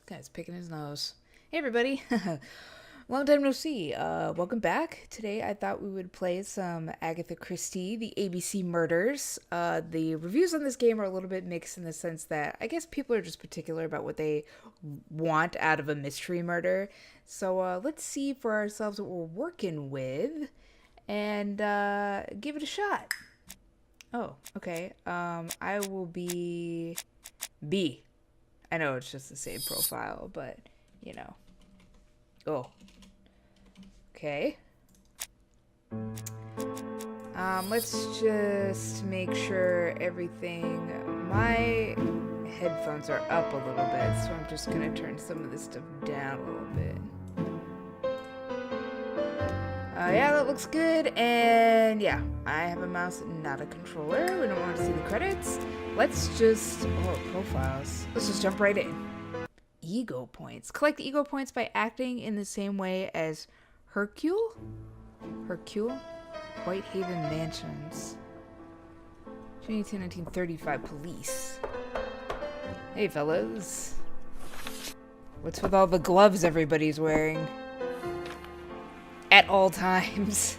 Guy's picking his nose. Hey everybody. Long time no see. Welcome back. Today I thought we would play some Agatha Christie, the ABC Murders. The reviews on this game are a little bit mixed in the sense that I guess people are just particular about what they want out of a mystery murder. So let's see for ourselves what we're working with and give it a shot. Oh, okay. I will be B. I know it's just the same profile, but, you know. Oh. Okay. Let's just make sure everything... My headphones are up a little bit, so I'm just gonna turn some of this stuff down a little bit. Yeah, that looks good, and yeah, I have a mouse, not a controller. We don't want to see the credits. Let's just... Oh, profiles. Let's just jump right in. Ego points. Collect ego points by acting in the same way as Hercule? Whitehaven Mansions. 1935 police. Hey, fellas. What's with all the gloves everybody's wearing? At all times.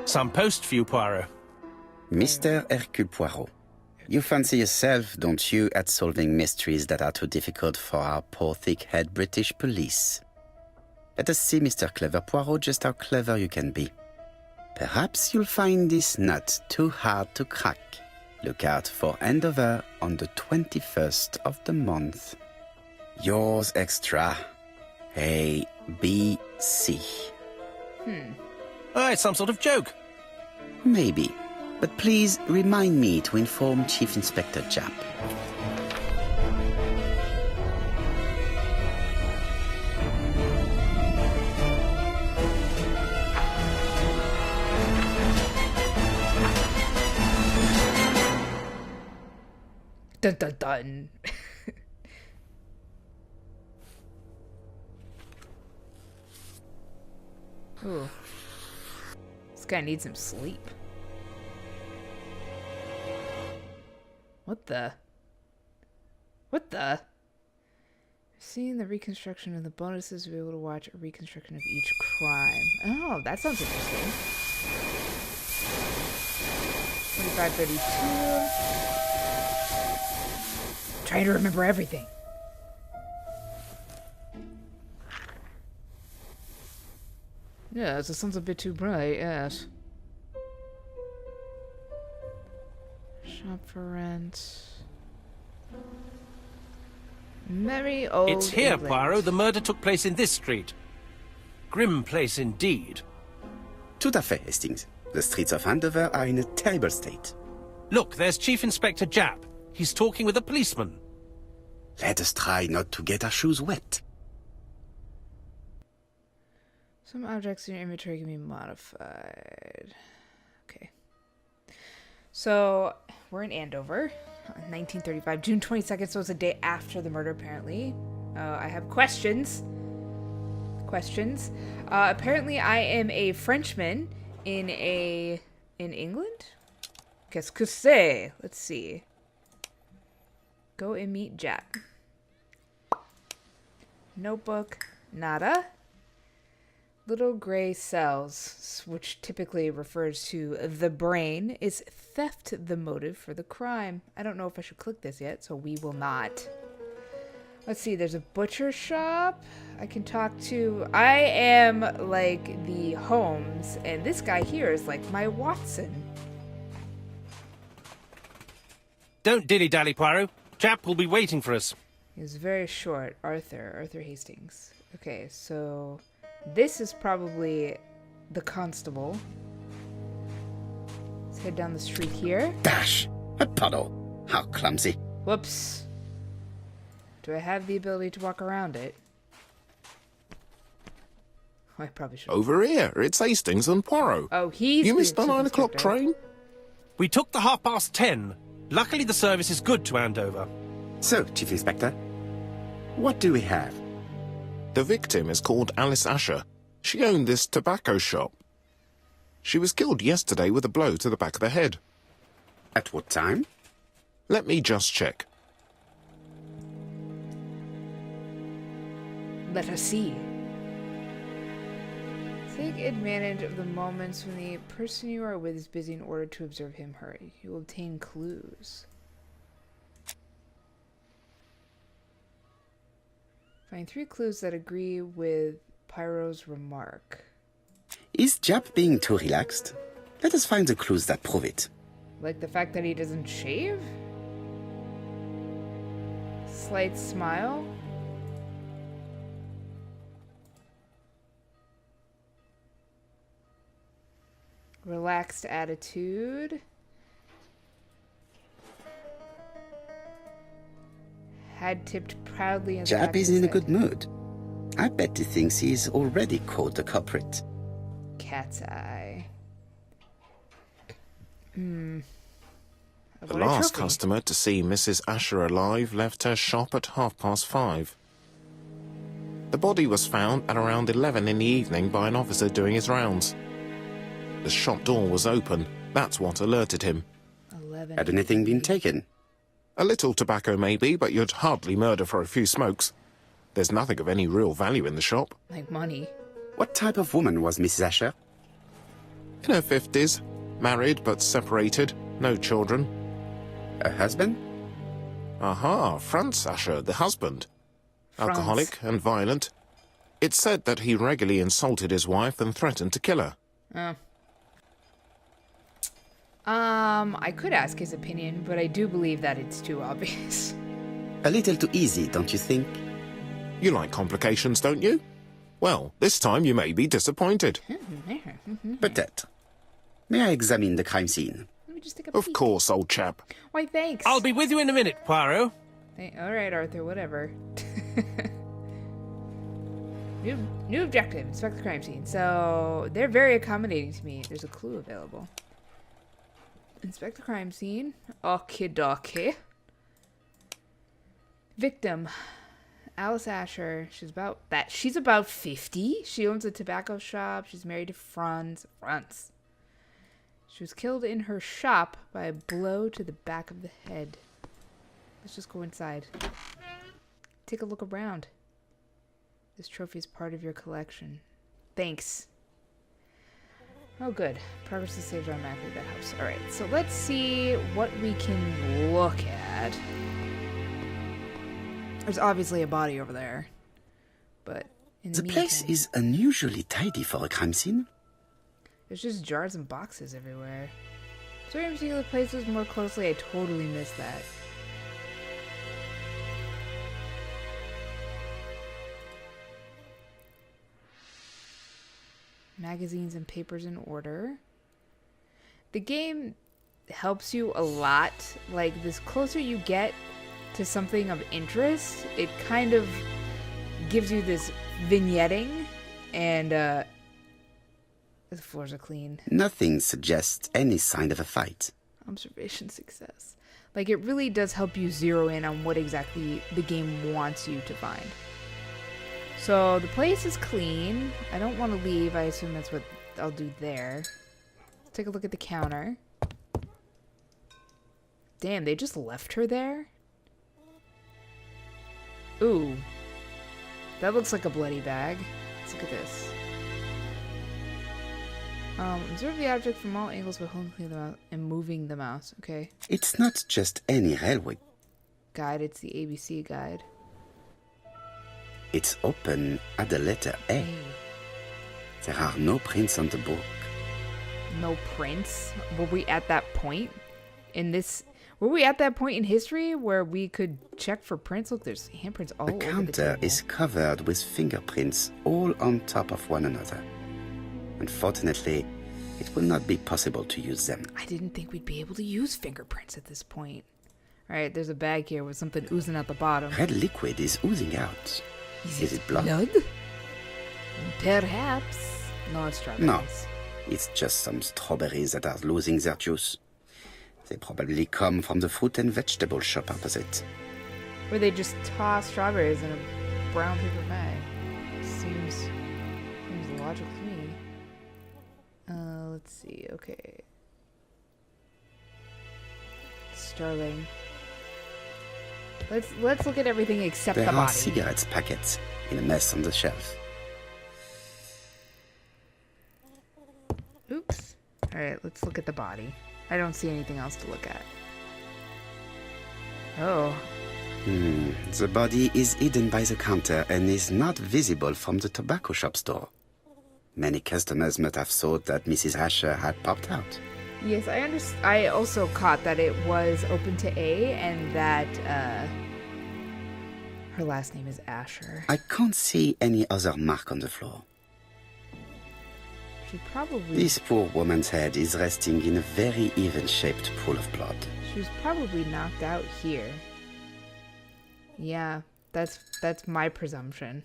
Some post for you, Poirot. Mr. Hercule Poirot, you fancy yourself, don't you, at solving mysteries that are too difficult for our poor thick-head British police? Let us see, Mr. Clever Poirot, just how clever you can be. Perhaps you'll find this nut too hard to crack. Look out for Andover on the 21st of the month. Yours extra. A, B, C. Oh, it's some sort of joke. Maybe. But please remind me to inform Chief Inspector Japp. Dun dun dun. Ooh. This guy needs some sleep. What the? Seeing the reconstruction of the bonuses, we'll be able to watch a reconstruction of each crime. Oh, that sounds interesting. 2532. Trying to remember everything. Yeah, the sun's a bit too bright, yes. Shop for rent. Merry old It's here, England. Poirot. The murder took place in this street. Grim place indeed. Tout à fait, Hastings. The streets of Andover are in a terrible state. Look, there's Chief Inspector Japp. He's talking with a policeman. Let us try not to get our shoes wet. Some objects in your inventory can be modified. Okay. So, we're in Andover, 1935, June 22nd, so it's a day after the murder, apparently. I have questions. Apparently I am a Frenchman in England? Qu'est-ce que c'est? Let's see. Go and meet Jack. Notebook, nada. Little gray cells, which typically refers to the brain. Is theft the motive for the crime? I don't know if I should click this yet, so we will not. Let's see, there's a butcher shop. I can talk to... I am like the Holmes, and this guy here is like my Watson. Don't dilly-dally, Poirot. Japp will be waiting for us. He's very short. Arthur Hastings. Okay, so... This is probably the constable. Let's head down the street here. Dash! A puddle. How clumsy. Whoops. Do I have the ability to walk around it? Oh, I probably should. Over here, it's Hastings and Poirot. Oh, he's... You missed the Chief 9 o'clock Inspector. train? We took the 10:30. Luckily, the service is good to Andover. So, Chief Inspector, what do we have? The victim is called Alice Asher. She owned this tobacco shop. She was killed yesterday with a blow to the back of the head. At what time? Let me just check. Let us see. Take advantage of the moments when the person you are with is busy in order to observe him. Hurry. You will obtain clues. Find 3 clues that agree with Pyro's remark. Is Jap being too relaxed? Let us find the clues that prove it. Like the fact that he doesn't shave? Slight smile? Relaxed attitude? Head tipped proudly in the back Jap of is his in a head. good mood. I bet he thinks he's already caught the culprit. Cat's eye. The What a last trophy. customer to see Mrs. Asher alive left her shop at 5:30. The body was found at around 11 in the evening by an officer doing his rounds. The shop door was open. That's what alerted him. 11. Had anything been taken? A little tobacco maybe, but you'd hardly murder for a few smokes. There's nothing of any real value in the shop. Like money. What type of woman was Mrs. Asher? In her 50s, married but separated, no children. Her husband? Aha, Franz Asher, the husband. Franz. Alcoholic and violent. It's said that he regularly insulted his wife and threatened to kill her. Oh. I could ask his opinion, but I do believe that it's too obvious. A little too easy, don't you think? You like complications, don't you? Well, this time you may be disappointed. Peut-être. May I examine the crime scene? Let me just take a Of peek. course, old chap. Why, thanks. I'll be with you in a minute, Poirot. All right, Arthur, whatever. New objective, inspect the crime scene. So, they're very accommodating to me. There's a clue available. Inspect the crime scene. Okie dokie. Victim. Alice Asher. She's about 50. She owns a tobacco shop. She's married to Franz. She was killed in her shop by a blow to the back of the head. Let's just go inside. Take a look around. This trophy is part of your collection. Thanks. Oh, good. Progress is saved automatically at that house. Alright, so let's see what we can look at. There's obviously a body over there. But in the The place meantime, is unusually tidy for a crime scene. there's just jars and boxes everywhere. So in particular places more closely, I totally missed that. Magazines and papers in order. The game helps you a lot. Like, this closer you get to something of interest, it kind of gives you this vignetting, and the floors are clean. Nothing suggests any sign of a fight. Observation success. Like, it really does help you zero in on what exactly the game wants you to find. So the place is clean. I don't want to leave. I assume that's what I'll do there. Let's take a look at the counter. Damn, they just left her there? Ooh. That looks like a bloody bag. Let's look at this. Observe the object from all angles by holding the mouse and moving the mouse. Okay. It's not just any railway. Guide, it's the ABC guide. It's open at the letter A. There are no prints on the book. No prints? Were we at that point in this? Were we at that point in history where we could check for prints? Look, there's handprints all The over the counter table. is covered with fingerprints all on top of one another. Unfortunately, it will not be possible to use them. I didn't think we'd be able to use fingerprints at this point. All right, there's a bag here with something oozing out the bottom. Red liquid is oozing out. Is it blood? Perhaps. No, it's strawberries. No. It's just some strawberries that are losing their juice. They probably come from the fruit and vegetable shop opposite. Where they just toss strawberries in a brown paper bag. Seems logical to me. Let's see. Okay. Sterling. Let's look at everything except There the are body. cigarettes packets in a mess on the shelf. Oops. Alright, let's look at the body. I don't see anything else to look at. Oh. The body is hidden by the counter and is not visible from the tobacco shop's door. Many customers must have thought that Mrs. Asher had popped out. Yes, I also caught that it was open to A and that her last name is Asher. I can't see any other mark on the floor. She probably... This poor woman's head is resting in a very even-shaped pool of blood. She was probably knocked out here. Yeah, that's my presumption.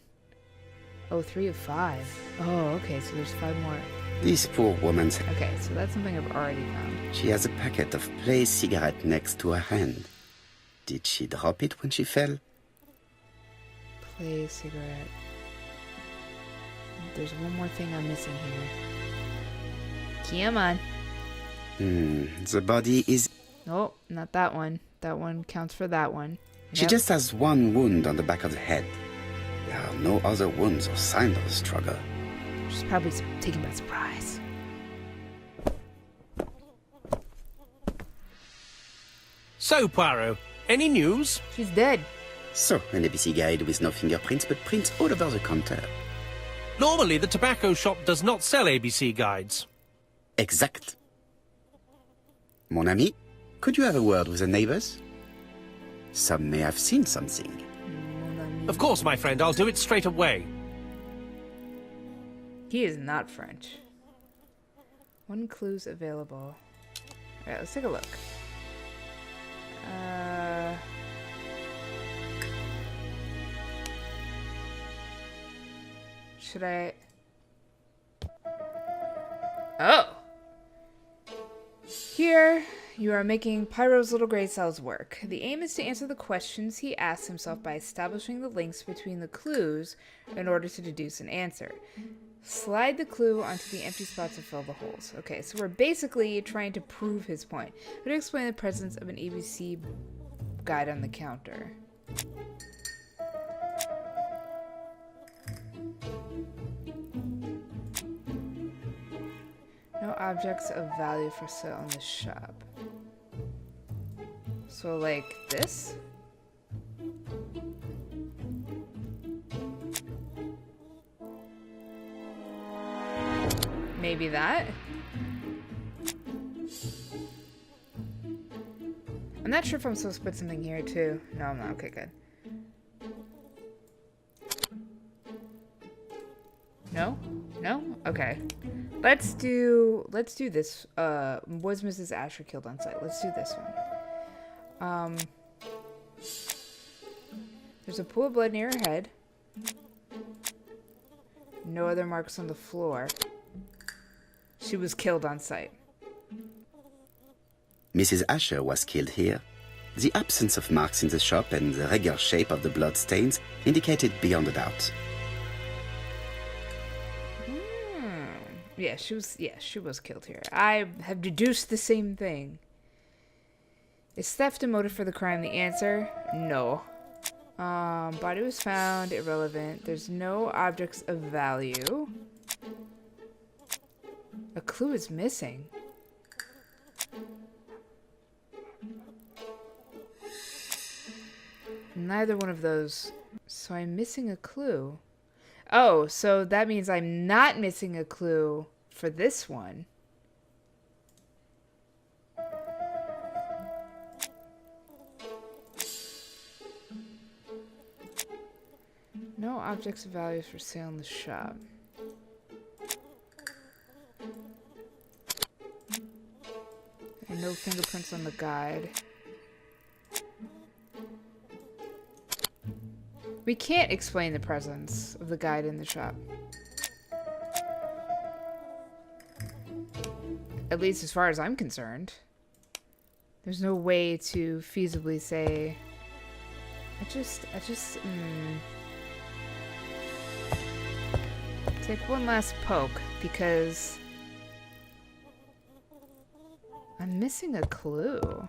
Oh, 3 of 5. Oh, okay, so there's 5 more. This poor woman's head... Okay, so that's something I've already found. She has a packet of Play cigarette next to her hand. Did she drop it when she fell? Play cigarette. There's one more thing I'm missing here. Come on. The body is... Nope, not that one. That one counts for that one. She just has one wound on the back of the head. There are no other wounds or signs of a struggle. She's probably taken by surprise. So, Poirot, any news? She's dead. So, an ABC guide with no fingerprints but prints all over the counter. Normally, the tobacco shop does not sell ABC guides. Exact. Mon ami, could you have a word with the neighbors? Some may have seen something. Of course, my friend, I'll do it straight away. He is not French. 1 clue's available. Alright, let's take a look. Should I... Oh! Here, you are making Pyro's little gray cells work. The aim is to answer the questions he asks himself by establishing the links between the clues in order to deduce an answer. Slide the clue onto the empty spots to fill the holes. Okay, so we're basically trying to prove his point. How to explain the presence of an ABC guide on the counter? No objects of value for sale in the shop. So like this? Maybe that? I'm not sure if I'm supposed to put something here too. No, I'm not. Okay, good. No? No? Okay. Let's do this. Was Mrs. Asher killed on site? Let's do this one. There's a pool of blood near her head. No other marks on the floor. She was killed on site. Mrs. Asher was killed here. The absence of marks in the shop and the regular shape of the blood stains indicated beyond a doubt. Yeah, she was killed here. I have deduced the same thing. Is theft a motive for the crime? The answer? No. Body was found. Irrelevant. There's no objects of value. A clue is missing. Neither one of those. So I'm missing a clue. Oh, so that means I'm not missing a clue for this one. No objects of value for sale in the shop. And no fingerprints on the guide. We can't explain the presence of the guide in the shop. At least as far as I'm concerned. There's no way to feasibly say... Take one last poke, because... I'm missing a clue.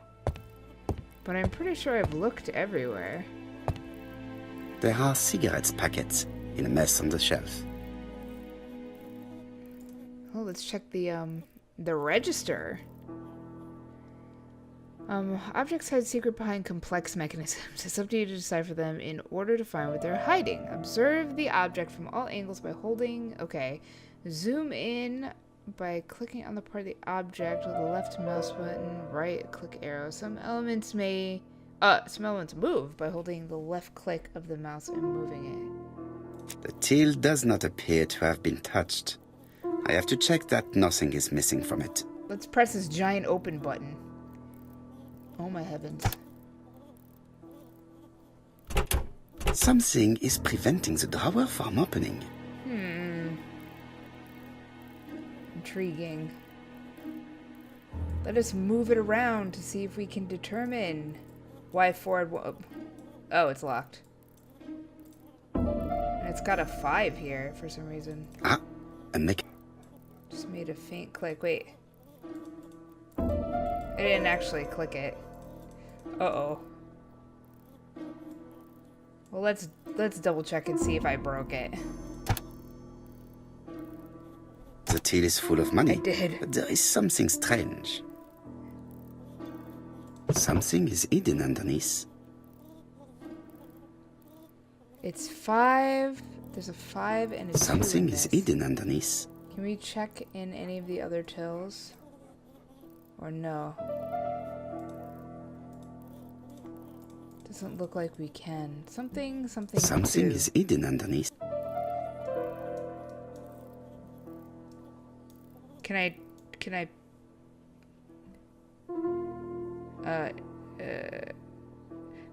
But I'm pretty sure I've looked everywhere. There are cigarette packets in a mess on the shelf. Oh, let's check the register. Objects hide secret behind complex mechanisms. It's up to you to decipher them in order to find what they're hiding. Observe the object from all angles by holding... Okay. Zoom in by clicking on the part of the object with the left mouse button, right click arrow. Some elements move by holding the left click of the mouse and moving it. The till does not appear to have been touched. I have to check that nothing is missing from it. Let's press this giant open button. Oh my heavens. Something is preventing the drawer from opening. Intriguing. Let us move it around to see if we can determine why forward... Oh, it's locked. And it's got a 5 here for some reason. Ah, a mech... Just made a faint click. Wait. I didn't actually click it. Uh-oh. Well, let's double check and see if I broke it. The till is full of money. I did. But there is something strange. Something is hidden underneath. It's 5. There's a 5 and a 2 Something in is this. hidden underneath. Can we check in any of the other tills? Or no? Doesn't look like we can. Something Something is hidden underneath. Can I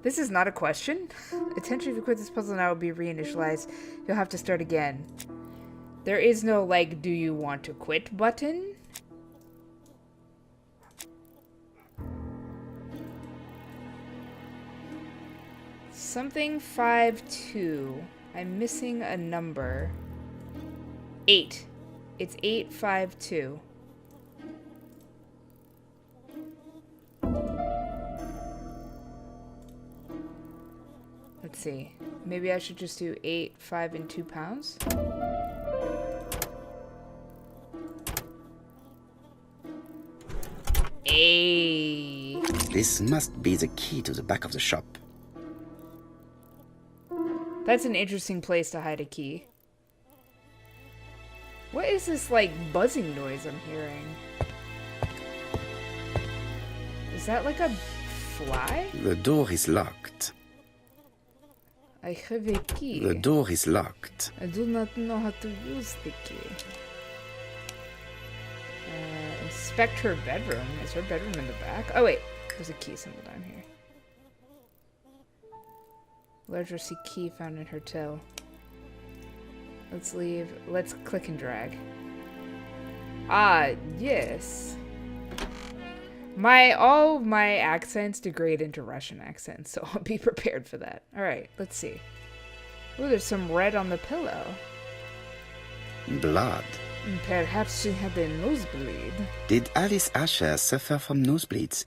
this is not a question. Attention, if you quit this puzzle now, it will be reinitialized. You'll have to start again. There is no, like, do you want to quit button? Something 5-2. I'm missing a number. 8. It's 852. Let's see. Maybe I should just do 8, 5, and 2 pounds. Hey. This must be the key to the back of the shop. That's an interesting place to hide a key. What is this, like, buzzing noise I'm hearing? Is that like a fly? The door is locked. I have a key. The door is locked. I do not know how to use the key. Inspect her bedroom. Is her bedroom in the back? Oh wait, there's a key symbol down here. Large receipt key found in her till. Let's leave. Let's click and drag. Yes. All my accents degrade into Russian accents, so I'll be prepared for that. Alright, let's see. Ooh, there's some red on the pillow. Blood. Perhaps she had a nosebleed. Did Alice Asher suffer from nosebleeds?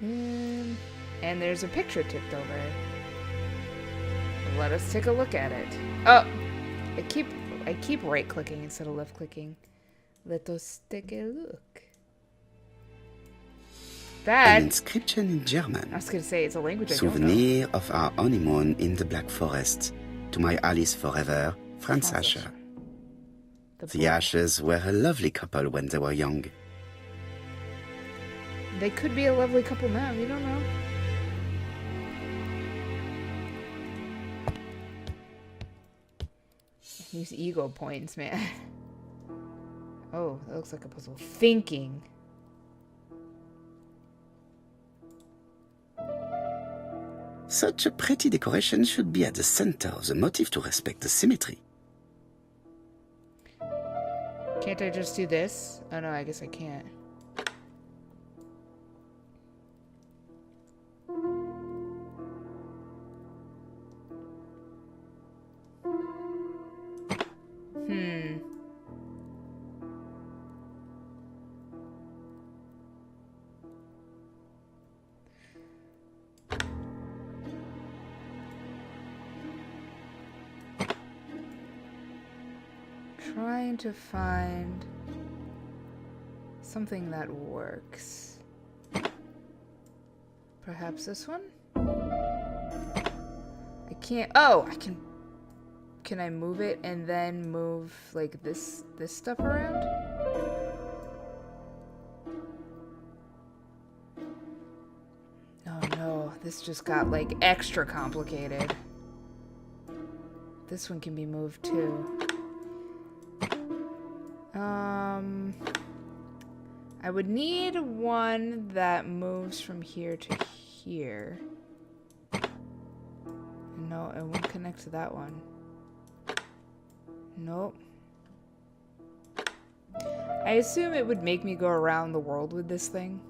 And there's a picture tipped over. Let us take a look at it. Oh! I keep right-clicking instead of left-clicking. Let us take a look. An inscription in German. I was going to say, it's a language I don't know. Souvenir of our honeymoon in the Black Forest. To my Alice forever, Franz Asher. The Ashers were a lovely couple when they were young. They could be a lovely couple now, you don't know. Use ego points, man. Oh, that looks like a puzzle. Thinking. Such a pretty decoration should be at the center of the motif to respect the symmetry. Can't I just do this? Oh no, I guess I can't. trying to find something that works. Perhaps this one? I can't. Oh, I can. Can I move it and then move like this stuff around? Oh no, this just got like extra complicated. This one can be moved too. I would need one that moves from here to here. No, it won't connect to that one. Nope. I assume it would make me go around the world with this thing.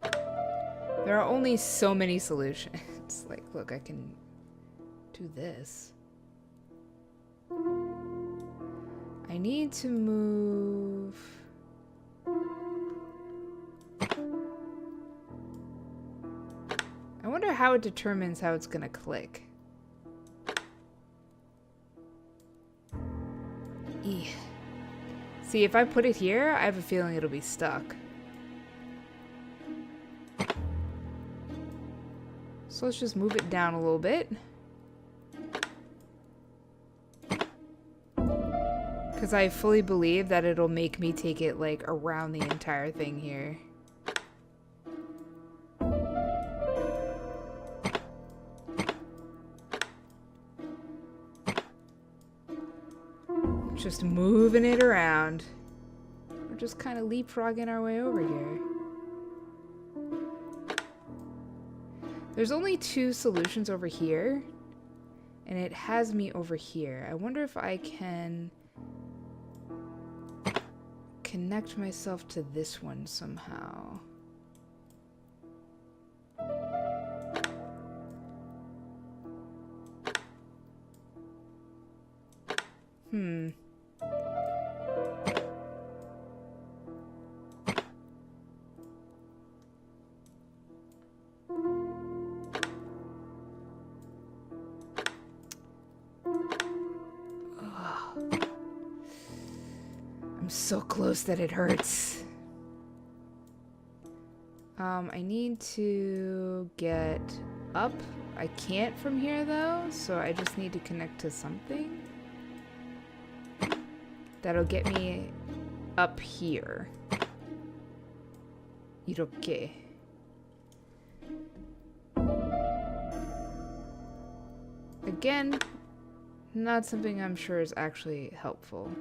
There are only so many solutions. Like, look, I can do this. I need to move... I wonder how it determines how it's gonna click. Eeh. See, if I put it here, I have a feeling it'll be stuck. So let's just move it down a little bit. Because I fully believe that it'll make me take it, like, around the entire thing here. Just moving it around. We're just kind of leapfrogging our way over here. There's only 2 solutions over here, and it has me over here. I wonder if I can connect myself to this one somehow. I'm so close that it hurts. I need to get up. I can't from here though, so I just need to connect to something. That'll get me up here. 이렇게. Again, not something I'm sure is actually helpful.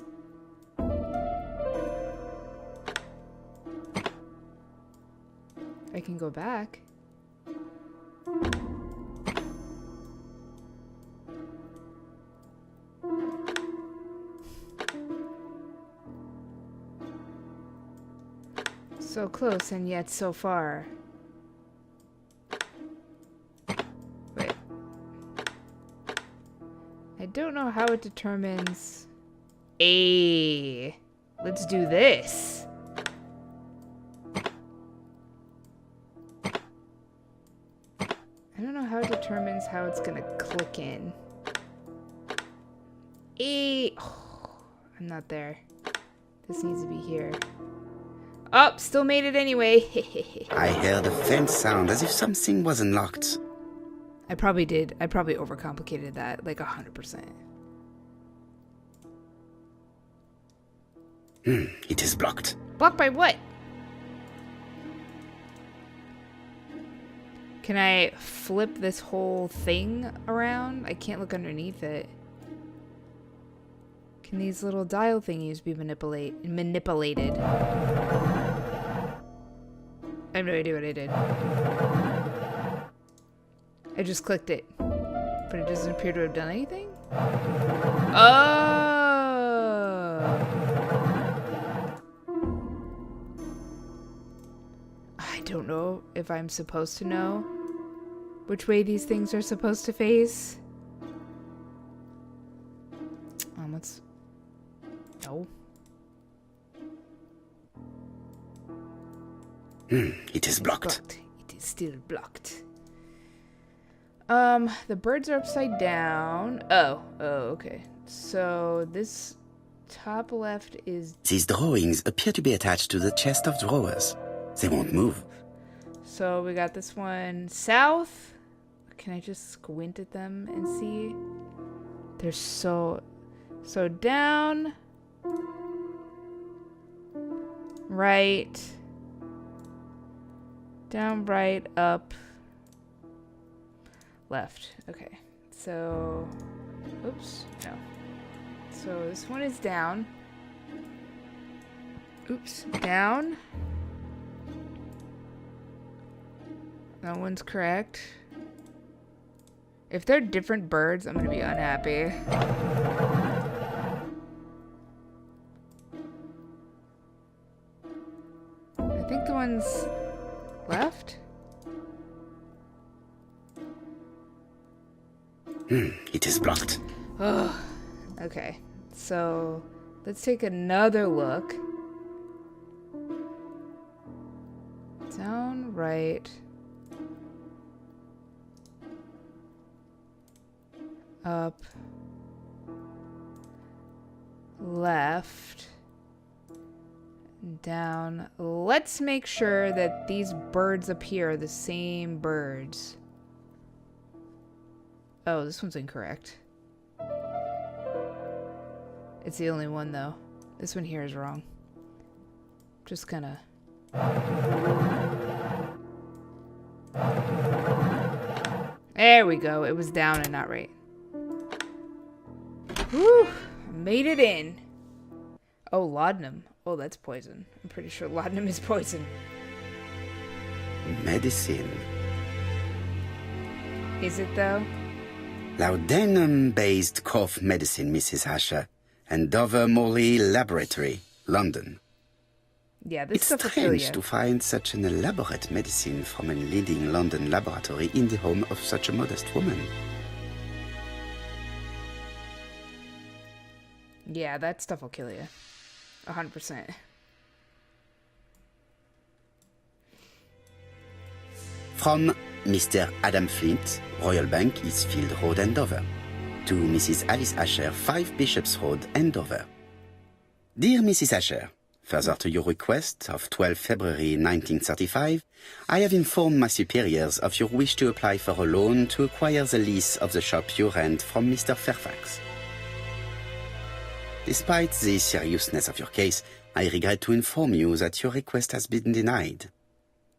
I can go back. So close and yet so far. Wait. I don't know how it determines... Let's do this. I don't know how it determines how it's gonna click in. Oh, I'm not there. This needs to be here. Oh, still made it anyway. I heard a faint sound as if something was unlocked. I probably did. I probably overcomplicated that like 100%. It is blocked. Blocked by what? Can I flip this whole thing around? I can't look underneath it. Can these little dial thingies be manipulated? I have no idea what I did. I just clicked it. But it doesn't appear to have done anything? Oh! I don't know if I'm supposed to know which way these things are supposed to face. Let's... No. It is blocked. It is still blocked. The birds are upside down. Oh, okay. So this top left is... These drawings appear to be attached to the chest of drawers. They won't move. So we got this one south. Can I just squint at them and see? They're so down. Right. Down, right, up. Left. Okay. So, oops. No. So this one is down. Oops. Down. That one's correct. If they're different birds, I'm gonna be unhappy. I think the one's left? It is blocked. Ugh. Okay, so let's take another look. Down, right. Up. Left. Down. Let's make sure that these birds up here are the same birds. Oh, this one's incorrect. It's the only one, though. This one here is wrong. Just gonna... There we go. It was down and not right. Whew! Made it in. Oh, laudanum. Oh, that's poison. I'm pretty sure laudanum is poison. Medicine. Is it, though? Laudanum-based cough medicine, Mrs. Asher. And Dover Morley Laboratory, London. Yeah, this It's stuff will kill you. strange to find such an elaborate medicine from a leading London laboratory in the home of such a modest woman. Yeah, that stuff will kill you. 100%. From Mr. Adam Flint, Royal Bank, Eastfield Road, Andover. To Mrs. Alice Asher, 5 Bishops Road, Andover. Dear Mrs. Asher, further to your request of 12 February 1935, I have informed my superiors of your wish to apply for a loan to acquire the lease of the shop you rent from Mr. Fairfax. Despite the seriousness of your case, I regret to inform you that your request has been denied.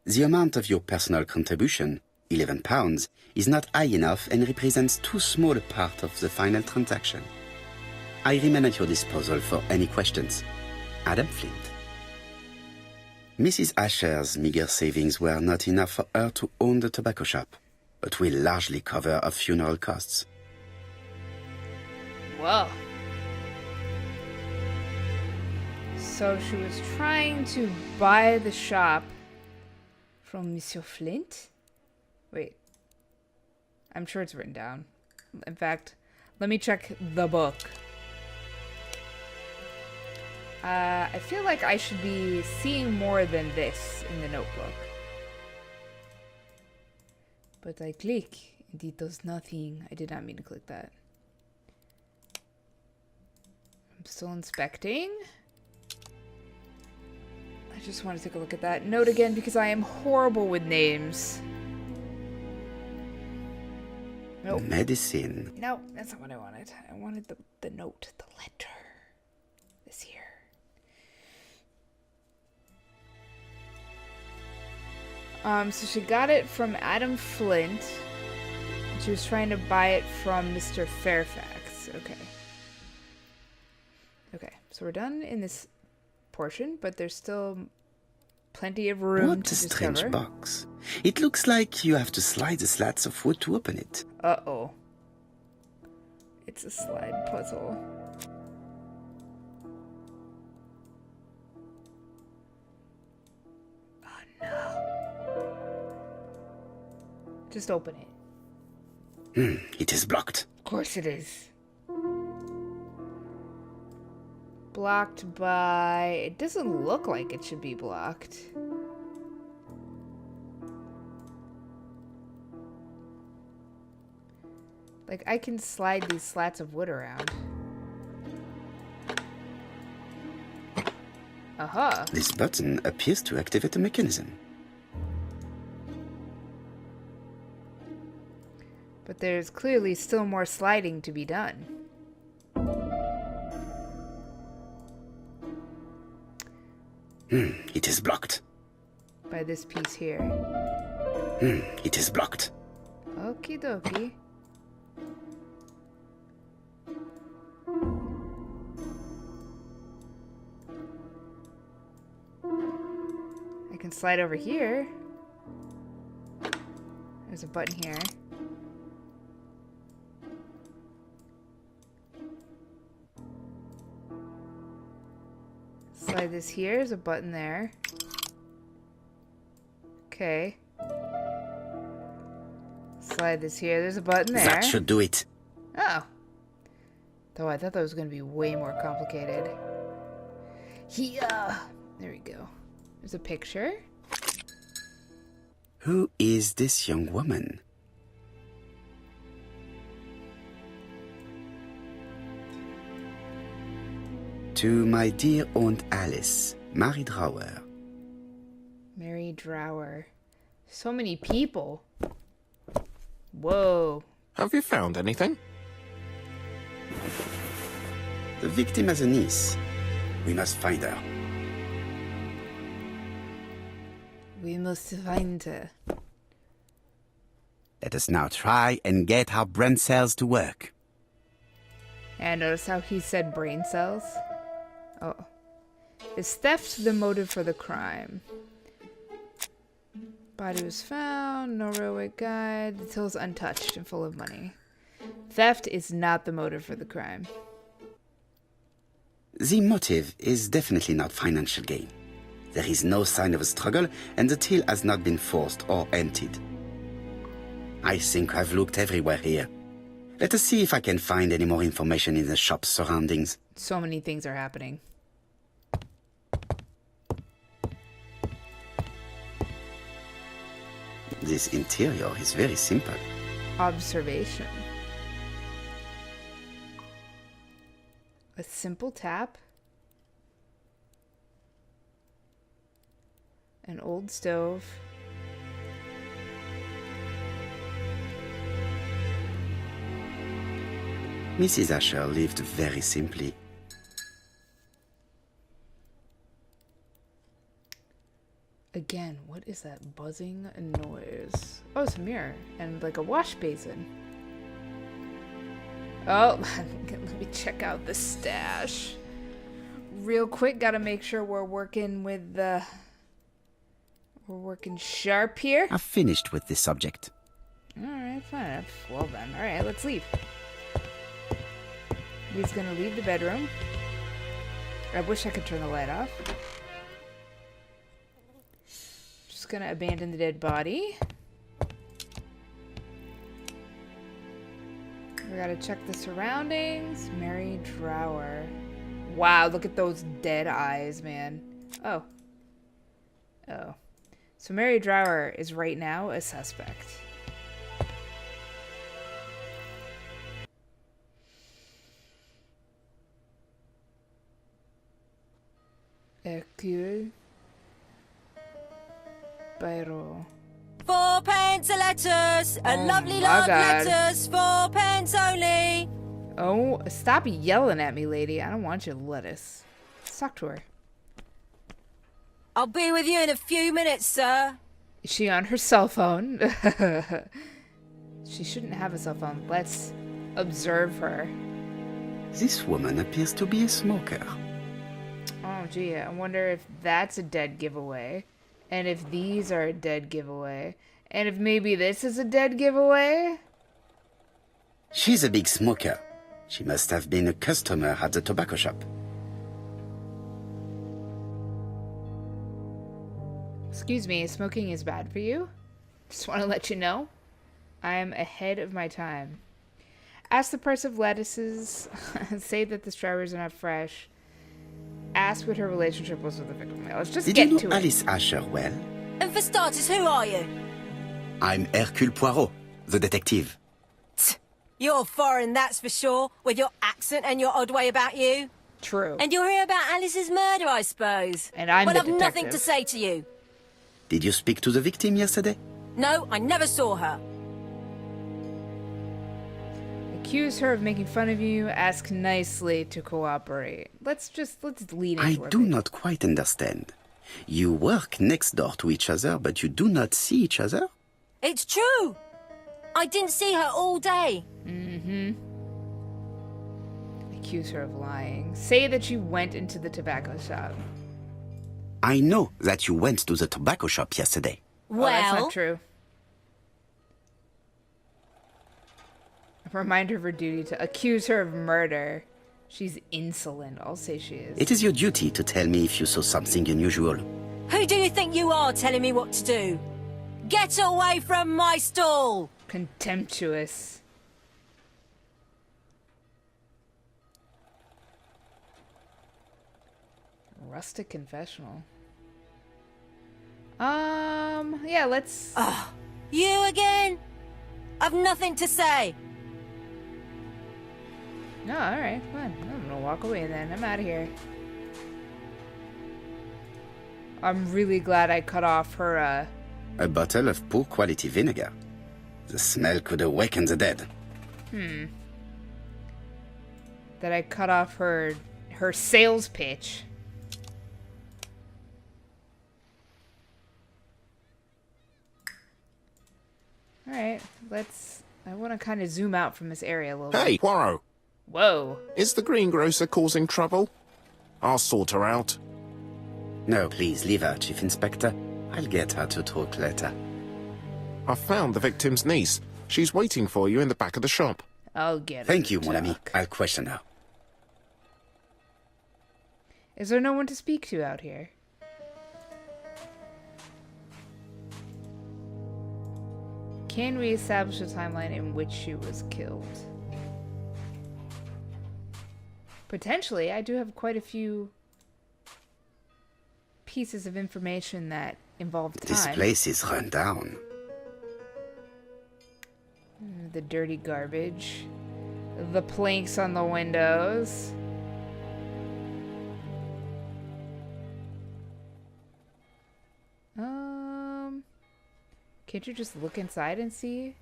The amount of your personal contribution, £11, is not high enough and represents too small a part of the final transaction. I remain at your disposal for any questions. Adam Flint. Mrs. Asher's meager savings were not enough for her to own the tobacco shop, but will largely cover her funeral costs. Whoa. So she was trying to buy the shop from Monsieur Flint? Wait. I'm sure it's written down. In fact, let me check the book. I feel like I should be seeing more than this in the notebook. But I click, and it does nothing. I did not mean to click that. I'm still inspecting. I just want to take a look at that note again because I am horrible with names. Nope. Medicine. No, that's not what I wanted. I wanted the note, the letter. This here. So she got it from Adam Flint. She was trying to buy it from Mr. Fairfax. Okay. Okay, so we're done in this portion, but there's still plenty of room What to a strange discover. box. It looks like you have to slide the slats of wood to open it. Uh-oh. It's a slide puzzle. Oh no. Just open it. It is blocked. Of course it is. Blocked by... It doesn't look like it should be blocked. Like, I can slide these slats of wood around. Aha. This button appears to activate a mechanism. But there's clearly still more sliding to be done. It is blocked. By this piece here. It is blocked. Okie dokie. I can slide over here. There's a button here. Slide this here. There's a button there. Okay. Slide this here. There's a button there. That should do it. Oh. Though I thought that was going to be way more complicated. There we go. There's a picture. Who is this young woman? To my dear Aunt Alice, Mary Drower. Mary Drower. So many people. Whoa. Have you found anything? The victim has a niece. We must find her. We must find her. Let us now try and get our brain cells to work. And notice how he said brain cells? Oh. Is theft the motive for the crime? Body was found, no railway guide, the till's untouched and full of money. Theft is not the motive for the crime. The motive is definitely not financial gain. There is no sign of a struggle, and the till has not been forced or emptied. I think I've looked everywhere here. Let us see if I can find any more information in the shop's surroundings. So many things are happening. This interior is very simple. Observation. A simple tap. An old stove. Mrs. Asher lived very simply. Again, what is that buzzing noise? Oh, it's a mirror and like a wash basin. Oh, let me check out the stash. Real quick, gotta make sure we're working with the... We're working sharp here. I've finished with this subject. Alright, fine. Well then, alright, let's leave. He's gonna leave the bedroom. I wish I could turn the light off. Just gonna abandon the dead body. We gotta check the surroundings. Mary Drower. Wow, look at those dead eyes, man. Oh. Oh. So Mary Drower is right now a suspect. Hercule Poirot. 4 pence a lettuce, a lovely my love God. lettuce, 4 pence only. Oh, stop yelling at me, lady. I don't want your lettuce. Let's talk to her. I'll be with you in a few minutes, sir. Is she on her cell phone? She shouldn't have a cell phone. Let's observe her. This woman appears to be a smoker. Oh, gee. I wonder if that's a dead giveaway. And if these are a dead giveaway. And if maybe this is a dead giveaway. She's a big smoker. She must have been a customer at the tobacco shop. Excuse me, smoking is bad for you? Just want to let you know. I am ahead of my time. Ask the price of lettuces. Say that the strawberries are not fresh. Ask what her relationship was with the victim. Let's just Did get you to know it. Alice Asher well? And for starters, who are you? I'm Hercule Poirot, the detective. You're foreign, that's for sure, with your accent and your odd way about you. True. And you're here about Alice's murder, I suppose. And I'm well, the I've nothing to detective. say to you. Did you speak to the victim yesterday? No, I never saw her. Accuse her of making fun of you. Ask nicely to cooperate. Let's lead into I her do bit. not quite understand. You work next door to each other, but you do not see each other? It's true. I didn't see her all day. Accuse her of lying. Say that you went into the tobacco shop. I know that you went to the tobacco shop yesterday. Well, that's Well, not true. A reminder of her duty to accuse her of murder. She's insolent, I'll say she is. It is your duty to tell me if you saw something unusual. who do you think you are telling me what to do? Get away from my stall. Contemptuous. Rustic confessional. Yeah, let's... You again? I've nothing to say. No, alright, fine. I'm gonna walk away then. I'm out of here. I'm really glad I cut off her, A bottle of poor quality vinegar. The smell could awaken the dead. that I cut off her sales pitch. Alright, I want to kind of zoom out from this area a little Hey, bit. Poirot, Whoa. is the greengrocer causing trouble? I'll sort her out. No, please, leave her, Chief Inspector. I'll get her to talk later. I found the victim's niece. She's waiting for you in the back of the shop. I'll get her. Thank you, to mon ami. talk. I'll question her. Is there no one to speak to out here? Can we establish a timeline in which she was killed? Potentially, I do have quite a few pieces of information that involve This time. place is run down. The dirty garbage. The planks on the windows. Can't you just look inside and see?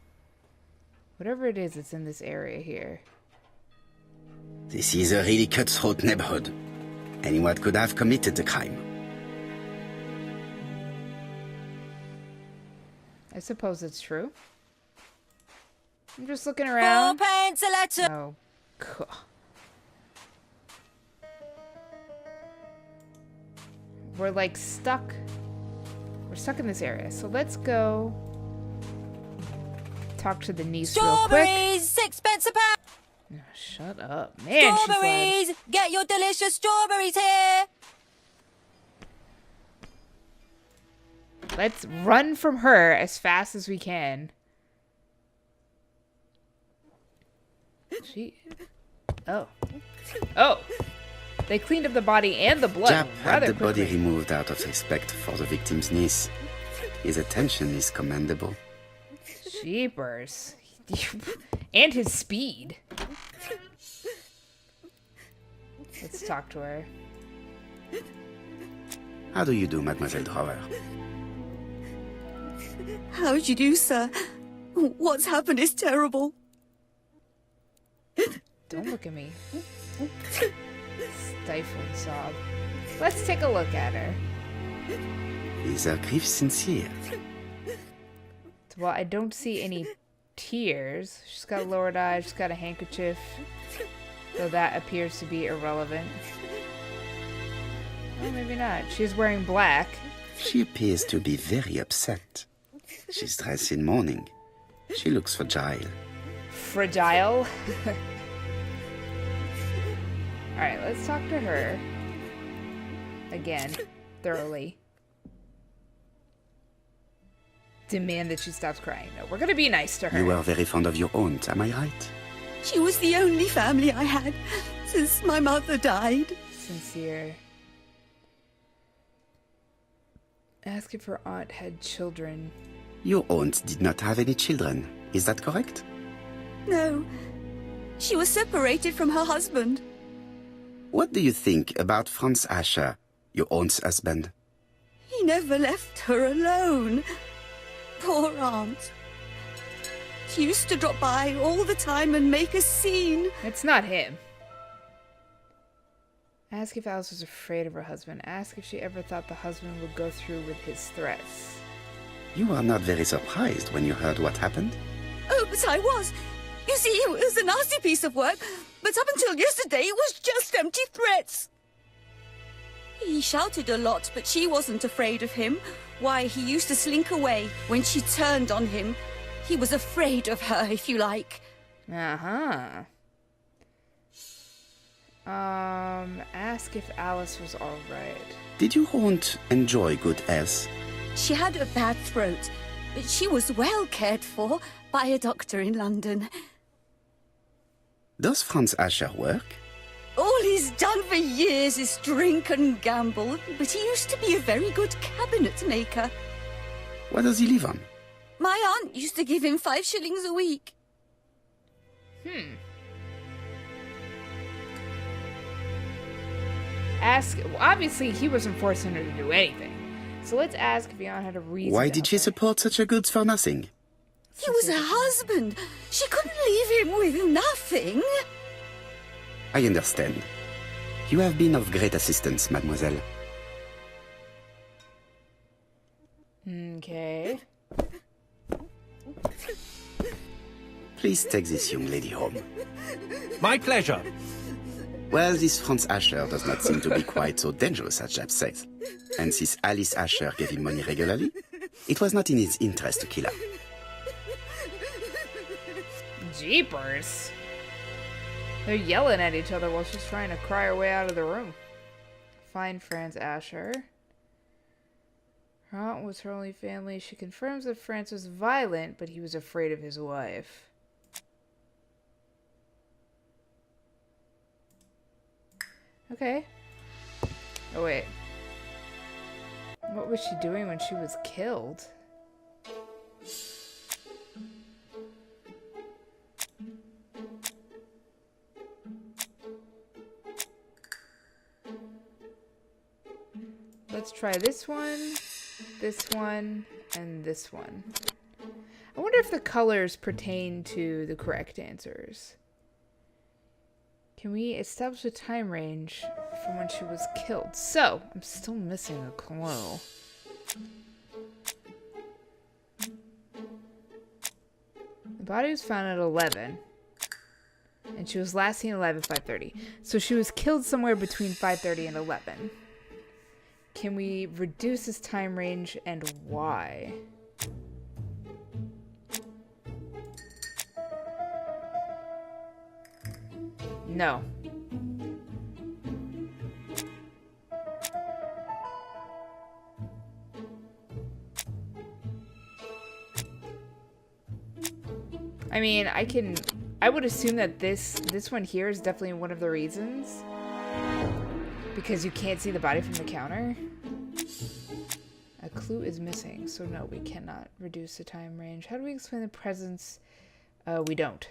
Whatever it is, it's in this area here. This is a really cutthroat neighborhood. Anyone could have committed the crime. I suppose it's true. I'm just looking around. 4p a letter. Oh, God. We're like stuck. We're stuck in this area. So let's go talk to the niece real quick. Strawberries, 6p a pound. Oh, shut up. Man, she's loud. Strawberries, get your delicious strawberries here. Let's run from her as fast as we can. She... Oh. Oh! They cleaned up the body and the blood Jap had rather the body quickly. removed out of respect for the victim's niece. His attention is commendable. Jeepers. And his speed. Let's talk to her. How do you do, Mademoiselle Drower? How do you do, sir? What's happened is terrible. Don't look at me. Stifled sob. Let's take a look at her. Is her grief sincere? Well, I don't see any tears. She's got lowered eyes, she's got a handkerchief. Though that appears to be irrelevant. Oh, maybe not. She's wearing black. She appears to be very upset. She's dressed in mourning. She looks fragile. Fragile. Alright, let's talk to her. Again, thoroughly. Demand that she stops crying. No, we're gonna be nice to her. You are very fond of your aunt, am I right? She was the only family I had since my mother died. Sincere. Ask if her aunt had children. Your aunt did not have any children. Is that correct? No, She was separated from her husband. What do you think about Franz Asher, your aunt's husband? He never left her alone. Poor aunt. She used to drop by all the time and make a scene. It's not him. Ask if Alice was afraid of her husband. Ask if she ever thought the husband would go through with his threats. You are not very surprised when you heard what happened? Oh, but I was. You see, it was a nasty piece of work, but up until yesterday it was just empty threats. He shouted a lot, but she wasn't afraid of him. Why, he used to slink away when she turned on him. He was afraid of her, if you like. Uh-huh. Ask if Alice was alright. Did your aunt enjoy good health? She had a bad throat, but she was well cared for by a doctor in London. Does Franz Asher work? All he's done for years is drink and gamble, but he used to be a very good cabinet maker. What does he live on? My aunt used to give him 5 shillings a week. Ask... Well, obviously, he wasn't forcing her to do anything. So let's ask if your aunt had a reason. Why to did help she her. support such a goods for nothing? He was her husband. She couldn't leave him with nothing. I understand. You have been of great assistance, mademoiselle. Okay. Please take this young lady home. My pleasure. Well, this Franz Asher does not seem to be quite so dangerous as Jab says. And since Alice Asher gave him money regularly, it was not in his interest to kill her. Jeepers. They're yelling at each other while she's trying to cry her way out of the room. Find Franz Asher. Her aunt was her only family. She confirms that Franz was violent, but he was afraid of his wife. Okay. Oh, wait. What was she doing when she was killed? Let's try this one, and this one. I wonder if the colors pertain to the correct answers. Can we establish a time range from when she was killed? So, I'm still missing a clue. The body was found at 11. And she was last seen alive at 5:30. So she was killed somewhere between 5:30 and 11. Can we reduce this time range and why? No. I mean, I would assume that this one here is definitely one of the reasons. Because you can't see the body from the counter. A clue is missing, so no, we cannot reduce the time range. How do we explain the presence? We don't.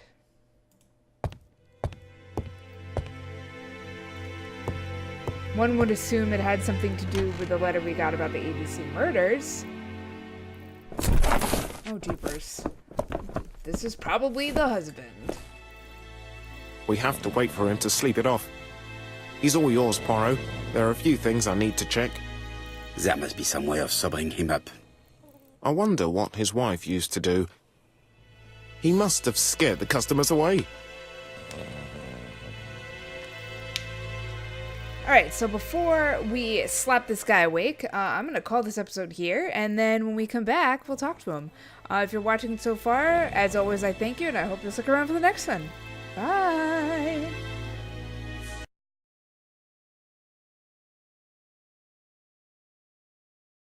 One would assume it had something to do with the letter we got about the ABC murders. Oh, jeepers. This is probably the husband. We have to wait for him to sleep it off. He's all yours, Poirot. There are a few things I need to check. There must be some way of sobering him up. I wonder what his wife used to do. He must have scared the customers away. Alright, so before we slap this guy awake, I'm going to call this episode here, and then when we come back, we'll talk to him. If you're watching so far, as always, I thank you, and I hope you'll stick around for the next one. Bye!